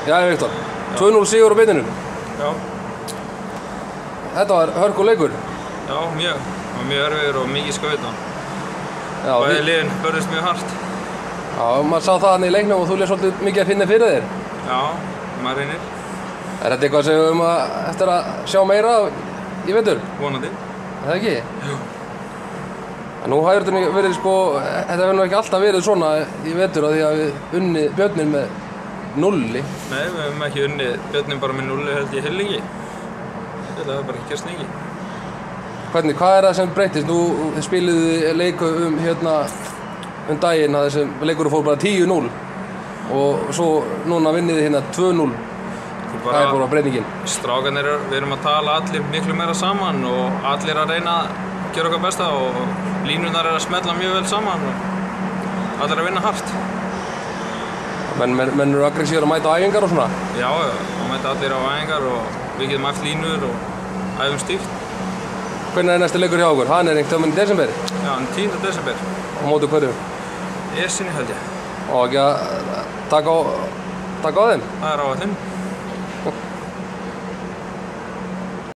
Jæja, Viktor. 2-0 sigur á beininu. Já. Þetta var hörkuleikur. Já, mjög. Það var mjög erfiður og mikið skauta. Já, Bæði liðin börðust mjög hart. Já, maður sá það hann í leiknum og þú lést svolítið mikið að finna fyrir þér. Já, maður reynir. Er þetta eitthvað sem við höfum eftir að sjá meira í vetur? Vonandi. Er það ekki? Jú. Nú hefur þetta verið þetta hefur nú ekki alltaf verið svona í vetur af því að við unnið Björnin með 0. Nei, við hefum ekki unnið Björnin bara með 0 held ég heilengi. Þetta hefur bara ekki gerst lengi. Hvernig, hvað er það sem breytist? Nú spiluðu leiku daginn að þessum leikur fór bara 10-0 og svo núna vinniði hérna 2-0. Það er bara breytingin. Strákarnir, við erum að tala allir miklu meira saman og allir að reyna að gera okkar besta og línurnar að smetla mjög vel saman og allir að vinna hart. Menn eru aggressívar að mæta á æfingar og svona? Já, það mæta allir á æfingar og við getum æft línur og æfum stíft. Hvernig er næsti leikur hjá okkur? Hann er einhvern veginn í desember? Já, 10. desember. Á móti hverju? Esinni held ég. Og ekki að taka á þeim? Það er áætlun.